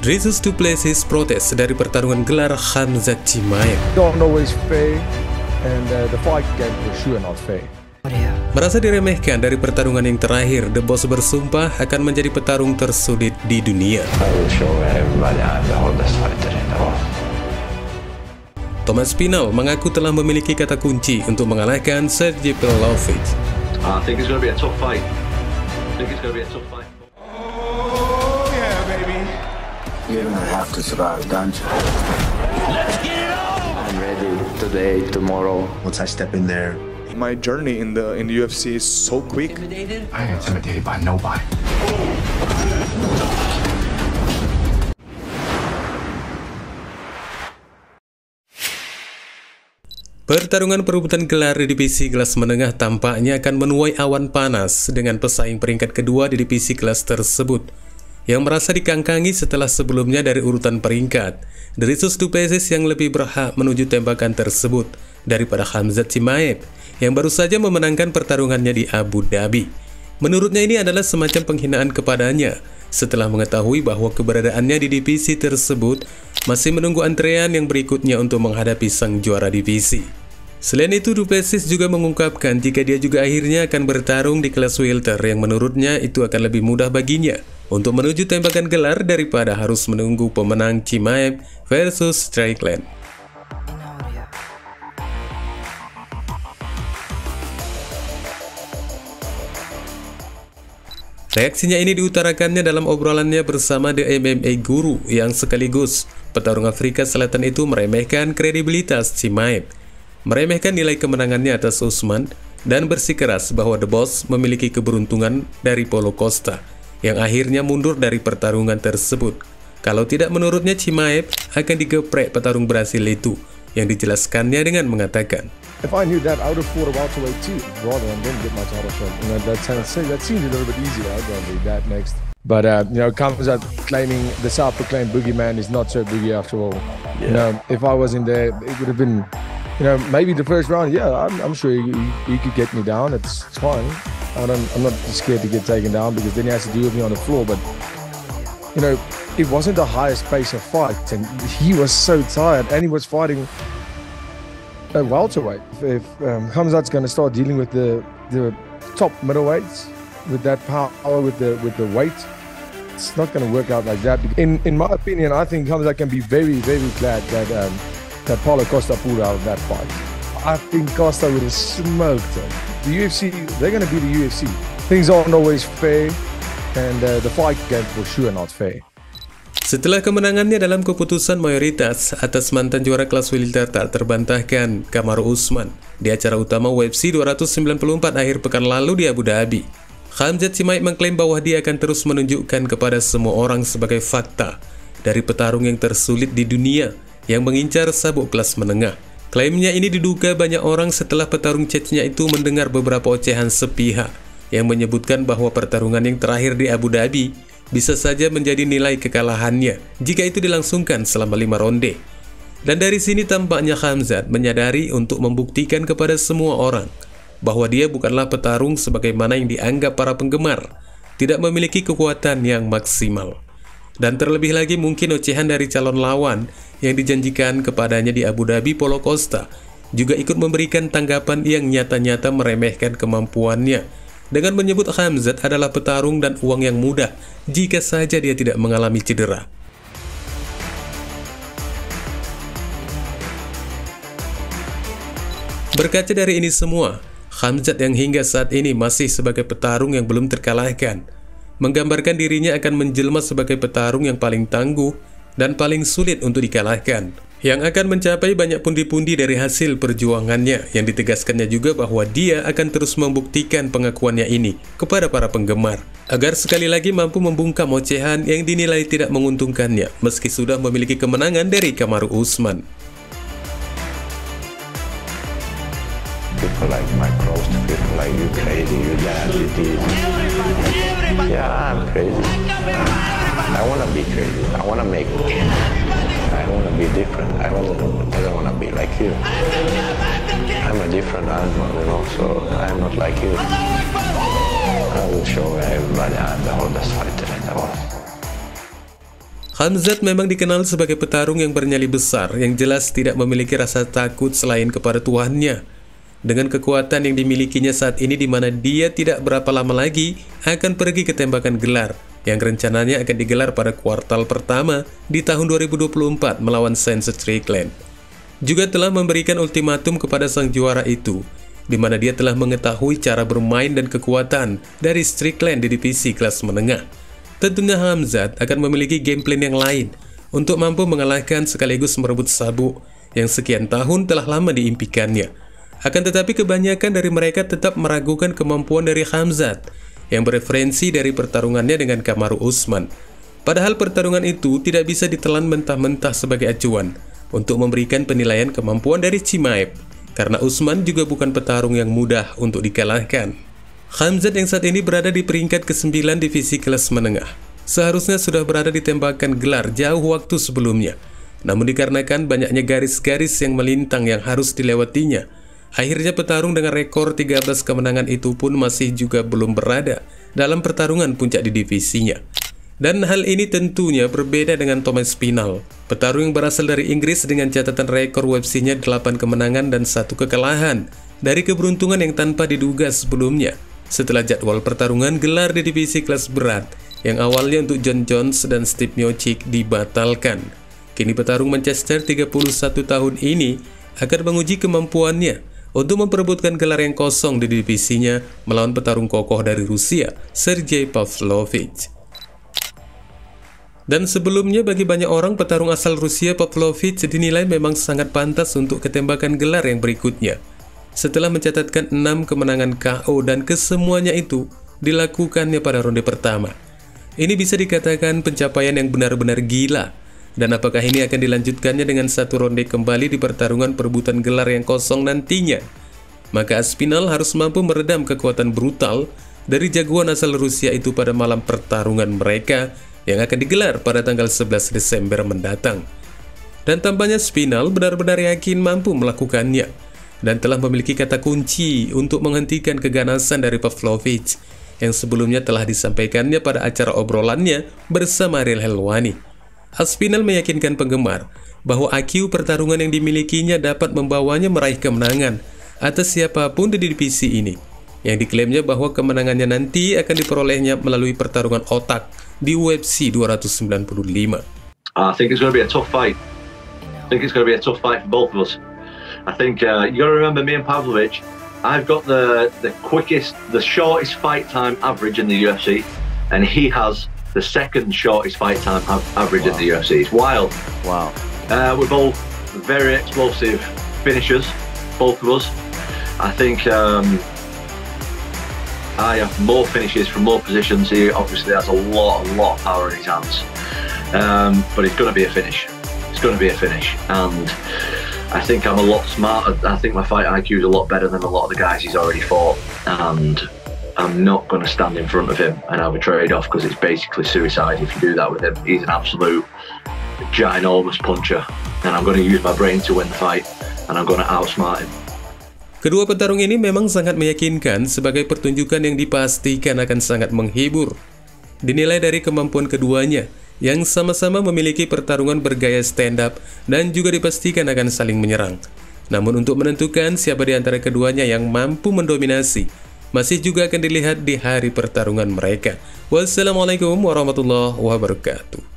Dricus Du Plessis protes dari pertarungan gelar Khamzat Chimaev. Don't always fair, and the fight game for sure not fair. Merasa diremehkan dari pertarungan yang terakhir, The Boss bersumpah akan menjadi petarung tersulit di dunia. Thomas Spinall mengaku telah memiliki kata kunci untuk mengalahkan Sergey Pavlovich. I think it's going to be a tough fight. Oh yeah, baby. You're gonna have to survive, don't you? Let's get it on! I'm ready today, tomorrow. Once I step in there, My journey in the UFC is so quick. I ain't intimidated by nobody. Pertarungan perebutan gelar di divisi kelas menengah tampaknya akan menuai awan panas dengan pesaing peringkat kedua di divisi kelas tersebut yang merasa dikangkangi setelah sebelumnya dari urutan peringkat. Dricus Du Plessis yang lebih berhak menuju tembakan tersebut daripada Khamzat Chimaev yang baru saja memenangkan pertarungannya di Abu Dhabi. Menurutnya ini adalah semacam penghinaan kepadanya setelah mengetahui bahwa keberadaannya di divisi tersebut masih menunggu antrean yang berikutnya untuk menghadapi sang juara divisi. Selain itu, Du Plessis juga mengungkapkan jika dia juga akhirnya akan bertarung di kelas welter yang menurutnya itu akan lebih mudah baginya untuk menuju tembakan gelar daripada harus menunggu pemenang Chimaev versus Strickland. Reaksinya ini diutarakannya dalam obrolannya bersama The MMA Guru yang sekaligus petarung Afrika Selatan itu meremehkan kredibilitas Chimaev, meremehkan nilai kemenangannya atas Usman, dan bersikeras bahwa The Boss memiliki keberuntungan dari Paulo Costa yang akhirnya mundur dari pertarungan tersebut. Kalau tidak, menurutnya Chimaev akan digeprek petarung Brasil itu, yang dijelaskannya dengan mengatakan, If I knew that, I would have fought a welterweight too, rather than didn't get my title shot. You know, that seemed a little bit easier. I'd rather do that next. But you know, comes out claiming the self-proclaimed boogeyman is not so boogie after all. Yeah. You know, if I was in there, it would have been, you know, maybe the first round. Yeah, I'm sure you could get me down. It's fine. I'm not scared to get taken down because then he has to deal with me on the floor. But you know, it wasn't the highest pace of fight, and he was so tired, and he was fighting a welterweight. If Khamzat's going to start dealing with the top middleweights with that power, with the weight, it's not going to work out like that. In my opinion, I think Khamzat can be very, very glad that Paulo Costa pulled out of that fight. I think Costa would have smoked him. The UFC, they're going to be the UFC. Things aren't always fair, and the fight game for sure not fair. Setelah kemenangannya dalam keputusan mayoritas atas mantan juara kelas welter tak terbantahkan Kamaru Usman di acara utama UFC 294 akhir pekan lalu di Abu Dhabi, Khamzat Chimaev mengklaim bahwa dia akan terus menunjukkan kepada semua orang sebagai fakta dari petarung yang tersulit di dunia yang mengincar sabuk kelas menengah. Klaimnya ini diduga banyak orang setelah petarung Chechnya itu mendengar beberapa ocehan sepihak yang menyebutkan bahwa pertarungan yang terakhir di Abu Dhabi bisa saja menjadi nilai kekalahannya jika itu dilangsungkan selama 5 ronde. Dan dari sini tampaknya Khamzat menyadari untuk membuktikan kepada semua orang bahwa dia bukanlah petarung sebagaimana yang dianggap para penggemar, tidak memiliki kekuatan yang maksimal. Dan terlebih lagi mungkin ocehan dari calon lawan yang dijanjikan kepadanya di Abu Dhabi, Paulo Costa, juga ikut memberikan tanggapan yang nyata-nyata meremehkan kemampuannya dengan menyebut Khamzat adalah petarung dan uang yang mudah jika saja dia tidak mengalami cedera. Berkaca dari ini semua, Khamzat yang hingga saat ini masih sebagai petarung yang belum terkalahkan, menggambarkan dirinya akan menjelma sebagai petarung yang paling tangguh dan paling sulit untuk dikalahkan, yang akan mencapai banyak pundi-pundi dari hasil perjuangannya, yang ditegaskannya juga bahwa dia akan terus membuktikan pengakuannya ini kepada para penggemar, agar sekali lagi mampu membungkam ocehan yang dinilai tidak menguntungkannya meski sudah memiliki kemenangan dari Kamaru Usman. People like Mike Roast, people like you crazy, you that, you this. Yeah, I'm crazy. I want to be crazy. I want to make it. I want to be different. I don't want to be like you. I'm a different animal, you know, so I'm not like you. I will show everybody I'm the oldest fighter in the world. Khamzat memang dikenal sebagai petarung yang bernyali besar, yang jelas tidak memiliki rasa takut selain kepada Tuhannya. Dengan kekuatan yang dimilikinya saat ini, di mana dia tidak berapa lama lagi akan pergi ke tembakan gelar, yang rencananya akan digelar pada kuartal pertama di tahun 2024 melawan Sean Strickland. Juga telah memberikan ultimatum kepada sang juara itu, di mana dia telah mengetahui cara bermain dan kekuatan dari Strickland di divisi kelas menengah. Tentunya Khamzat akan memiliki game plan yang lain untuk mampu mengalahkan sekaligus merebut sabuk yang sekian tahun telah lama diimpikannya. Akan tetapi kebanyakan dari mereka tetap meragukan kemampuan dari Khamzat yang bereferensi dari pertarungannya dengan Kamaru Usman. Padahal pertarungan itu tidak bisa ditelan mentah-mentah sebagai acuan untuk memberikan penilaian kemampuan dari Chimaev, karena Usman juga bukan petarung yang mudah untuk dikalahkan. Khamzat yang saat ini berada di peringkat ke-9 divisi kelas menengah seharusnya sudah berada di tembakan gelar jauh waktu sebelumnya. Namun dikarenakan banyaknya garis-garis yang melintang yang harus dilewatinya, akhirnya petarung dengan rekor 13 kemenangan itu pun masih juga belum berada dalam pertarungan puncak di divisinya. Dan hal ini tentunya berbeda dengan Thomas Spinal, petarung yang berasal dari Inggris dengan catatan rekor UFC-nya 8 kemenangan dan 1 kekalahan dari keberuntungan yang tanpa diduga sebelumnya. Setelah jadwal pertarungan gelar di divisi kelas berat yang awalnya untuk John Jones dan Steve Miocic dibatalkan, kini petarung Manchester 31 tahun ini akan menguji kemampuannya untuk memperebutkan gelar yang kosong di divisinya melawan petarung kokoh dari Rusia, Sergey Pavlovich. Dan sebelumnya bagi banyak orang, petarung asal Rusia Pavlovich dinilai memang sangat pantas untuk ketembakan gelar yang berikutnya. Setelah mencatatkan 6 kemenangan KO dan kesemuanya itu dilakukannya pada ronde pertama. Ini bisa dikatakan pencapaian yang benar-benar gila. Dan apakah ini akan dilanjutkannya dengan satu ronde kembali di pertarungan perebutan gelar yang kosong nantinya? Maka Aspinall harus mampu meredam kekuatan brutal dari jagoan asal Rusia itu pada malam pertarungan mereka yang akan digelar pada tanggal 11 Desember mendatang. Dan tampaknya Spinal benar-benar yakin mampu melakukannya dan telah memiliki kata kunci untuk menghentikan keganasan dari Pavlovich yang sebelumnya telah disampaikannya pada acara obrolannya bersama Ariel Helwani. Aspinall meyakinkan penggemar bahwa IQ pertarungan yang dimilikinya dapat membawanya meraih kemenangan atas siapapun di divisi ini, yang diklaimnya bahwa kemenangannya nanti akan diperolehnya melalui pertarungan otak di UFC 295. I think it's going to be a tough fight. I think it's going to be a tough fight for both of us. I think you got to remember, me and Pavlovich, I've got the shortest fight time average in the UFC, and he has the second shortest fight time average in the UFC. It's wild. Wow. We're both very explosive finishers, both of us. I think I have more finishes from more positions. He obviously has a lot of power in his hands, but it's going to be a finish. It's going to be a finish, and I think I'm a lot smarter. I think my fight IQ is a lot better than a lot of the guys he's already fought, and I'm not going to stand in front of him and have a trade-off, because it's basically suicide if you do that with him. He's an absolute ginormous puncher, and I'm going to use my brain to win the fight, and I'm going to outsmart him. Kedua petarung ini memang sangat meyakinkan sebagai pertunjukan yang dipastikan akan sangat menghibur. Dinilai dari kemampuan keduanya yang sama-sama memiliki pertarungan bergaya stand-up dan juga dipastikan akan saling menyerang. Namun untuk menentukan siapa di antara keduanya yang mampu mendominasi, masih juga akan dilihat di hari pertarungan mereka. Wassalamualaikum warahmatullahi wabarakatuh.